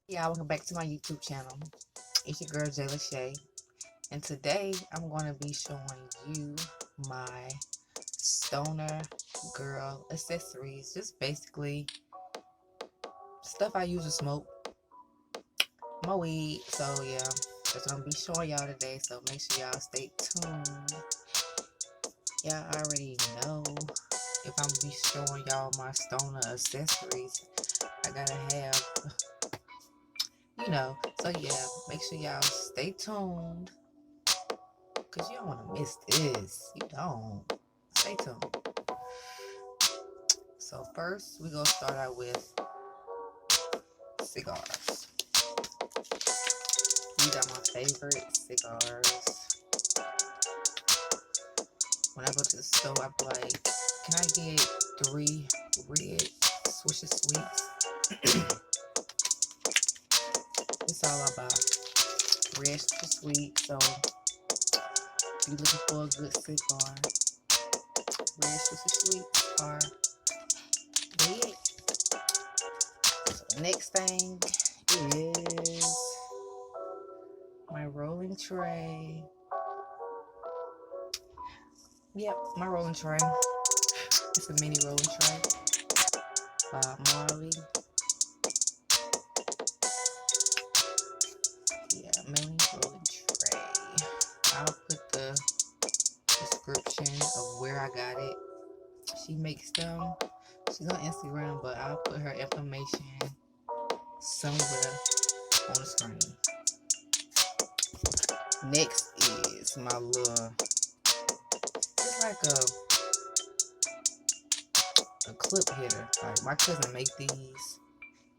Yeah, welcome back to my YouTube channel. It's your girl J.Lashae, and today I'm going to be showing you my stoner girl accessories. Just basically stuff I use to smoke my weed. So yeah, that's what I'm going to be showing y'all today. So make sure y'all stay tuned. Y'all already know if I'm going to be showing y'all my stoner accessories, I gotta have, you know. So yeah, make sure y'all stay tuned, because you don't want to miss this. You don't. Stay tuned. So first, we're going to start out with cigars. These are my favorite cigars. When I go to the store, I be like, can I get 3 red Swisher Sweets? It's all about red Swisher Sweets. So if you're looking for a good cigar, red Swisher Sweets are it. So the next thing is my rolling tray. Yep, my rolling tray. It's a mini rolling tray by Marley. Yeah, mini rolling tray. I'll put the description of where I got it. She makes them. She's on Instagram, but I'll put her information somewhere on the screen. Next is my little, it's like a clip hitter. Like, my cousin made these.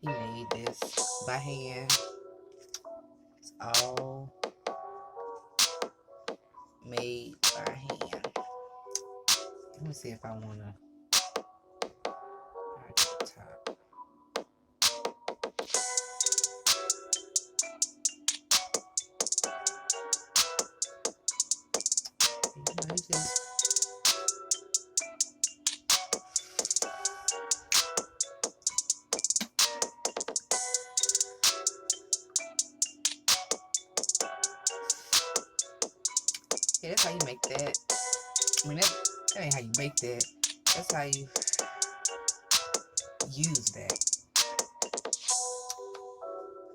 He made this by hand. It's all made by hand. Let me see if I want to add to the top. You know, just yeah, that's how you make that. I mean, that ain't how you make that. That's how you use that.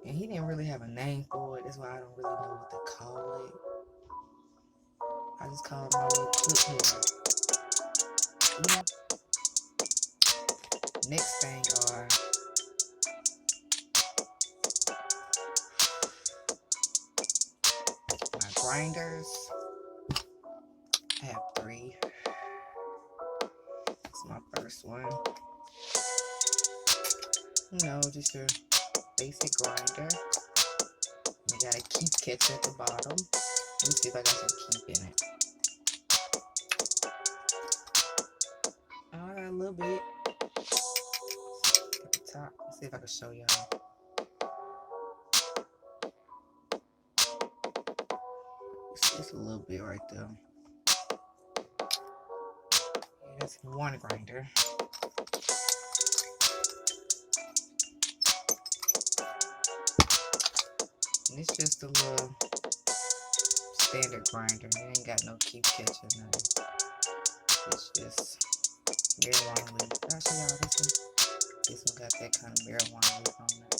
And he didn't really have a name for it. That's why I don't really know what to call it. I just call it my little clip hitter. Yeah. Next thing are my grinders. I have 3. It's my first one. You know, just your basic grinder. You got a keep catcher at the bottom. Let me see if I got some keep in it. Oh, I got a little bit at the top. Let's see if I can show y'all. It's just a little bit right there. Yeah, that's one grinder. And it's just a little standard grinder. It ain't got no keep catcher, nothing. It's just marijuana leaf. I'll show y'all this one. This one got that kind of marijuana leaf on it.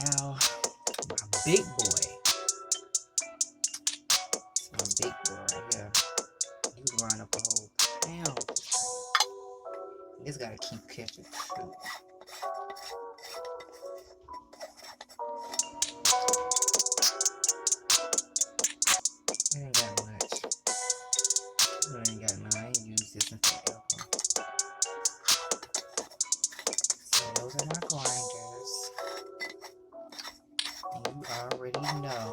Now, my big boy. It's my big boy right here. You can grind up a whole pound. This got a keep catcher too. It ain't got much. It ain't got none. I ain't used this in forever. So those are my grinders. And you already know,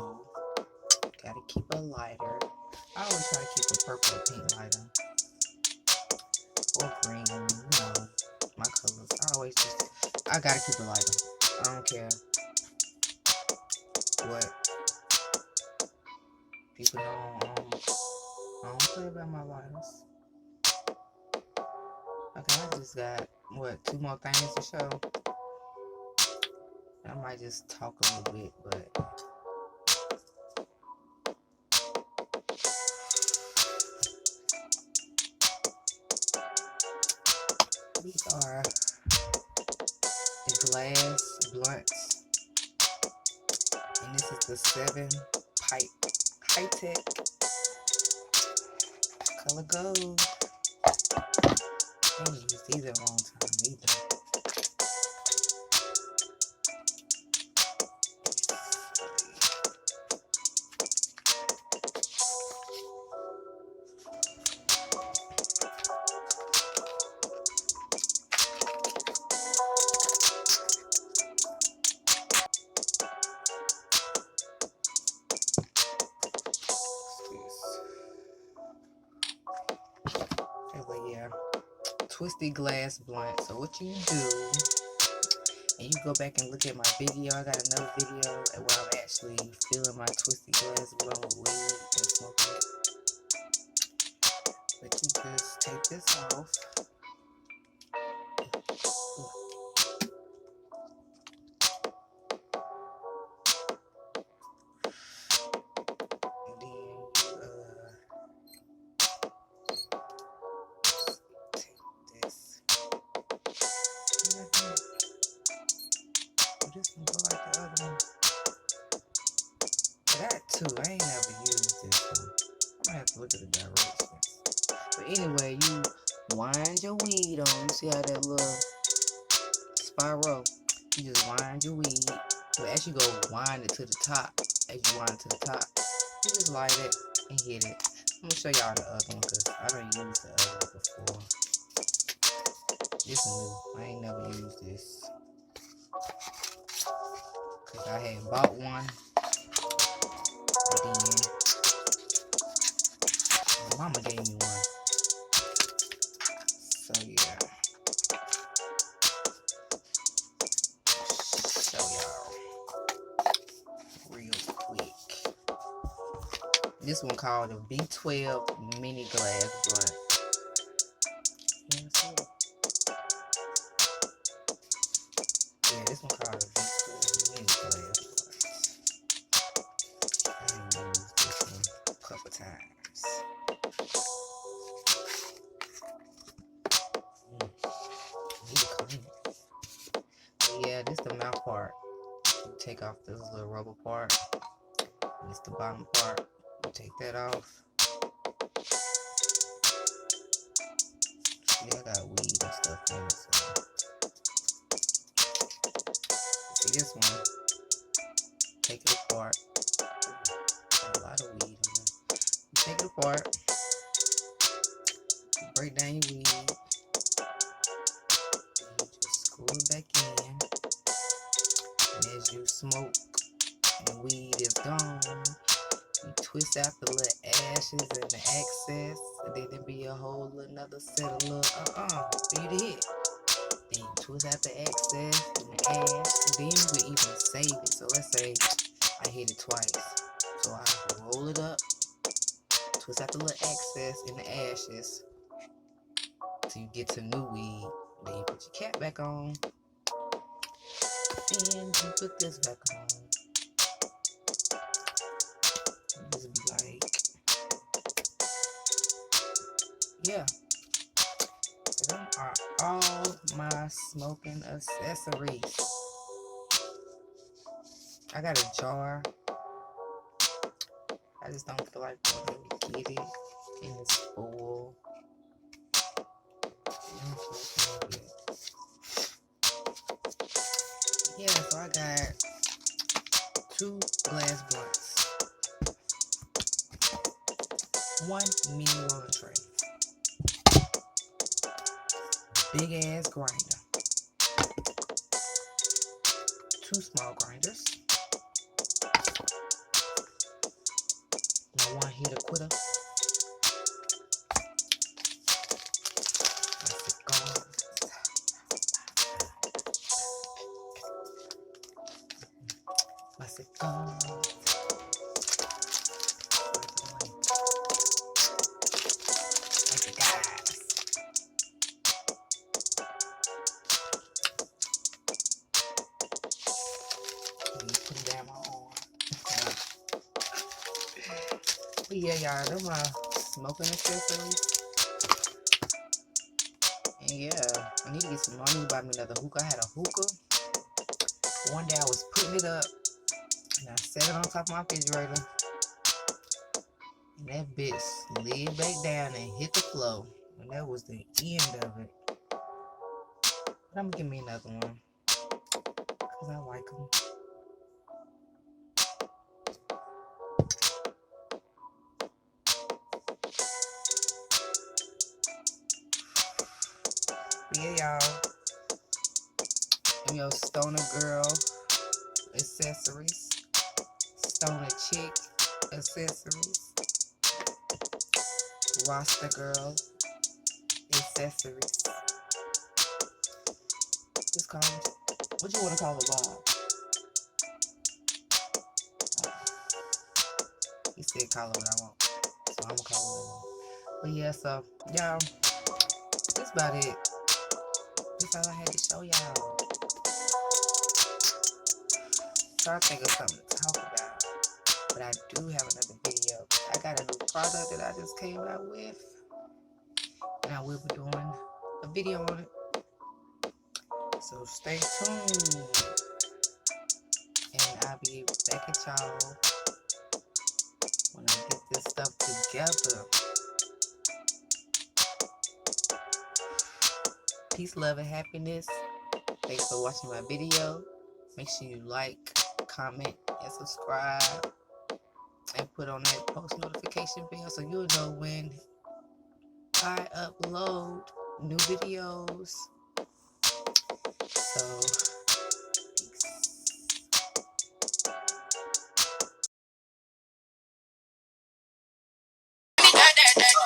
gotta keep a lighter. I always try to keep a purple or pink lighter. Or green, you know, my colors. I gotta keep a lighter. I don't care what people know. I don't play about my vitals. Okay, I just got, what, 2 more things to show. I might just talk a little bit, but these are the glass blunts. And this is the 7 pipe high-tech color gold. I didn't use these at a long time either. But yeah, twisted glass blunt. So what you do, and you go back and look at my video. I got another video where I'm actually filling my twisted glass blunt with weed and smoking it. But you just take this off. And then you take this. This one go like the other one. I got 2. I ain't never used this one. I'm gonna have to look at the directions. But anyway, you wind your weed on. You see how that little spiral? You just wind your weed. But as you go wind it to the top, as you wind it to the top, you just light it and hit it. I'm gonna show y'all the other one because I don't use the other one before. This is new. I ain't never used this. Because I had bought one. And then my mama gave me one. So yeah. Show y'all real quick. This one called the B12 mini glass blunt. Yeah, this one called the B12 mini glass blunt. I used this one a couple times. Need to clean it. But yeah, this the mouth part. You take off this little rubber part. And it's the bottom part. You take that off. See, I got weed and stuff in it. So. See this one. Take it apart. Got a lot of weed in there. You take it apart. You break down your weed. And you just screw it back in. And as you smoke and the weed is gone, you twist out the little ashes and the excess, and then there'll be a whole another set of little for you to hit. Then you twist out the excess and the ash, then you can even save it. So let's say I hit it twice. So I roll it up, twist out the little excess and the ashes till you get to new weed. Then you put your cap back on. And you put this back on. You just be like, yeah. So them are all my smoking accessories. I got a jar. I just don't feel like going to get it in this full. Yeah, so I got 2 glass blunts, 1 mini rolling tray, big ass grinder, 2 small grinders, my 1 heater quitter, What's it called? Like it, guys. Let me put it down my arm. But yeah, y'all, them are smoking accessories. And yeah, I need to get some more. I need to buy me another hookah. I had a hookah. One day I was putting it up and I set it on top of my refrigerator. And that bitch slid back down and hit the floor. And that was the end of it. But I'm gonna give me another one. Because I like them. But yeah, y'all. I'm your stoner girl accessories. Stoner chick accessories. Rasta girl accessories. Just call it. What you want to call it, Bob? He said call it what I want. So I'm going to call it what I want. But yeah, so, y'all, that's about it. That's all I had to show y'all. Try to think of something to talk about. But I do have another video. I got a new product that I just came out with. And I will be doing a video on it. So stay tuned. And I'll be back at y'all when I get this stuff together. Peace, love, and happiness. Thanks for watching my video. Make sure you like, comment, and subscribe. And put on that post notification bell so you'll know when I upload new videos. So, peace.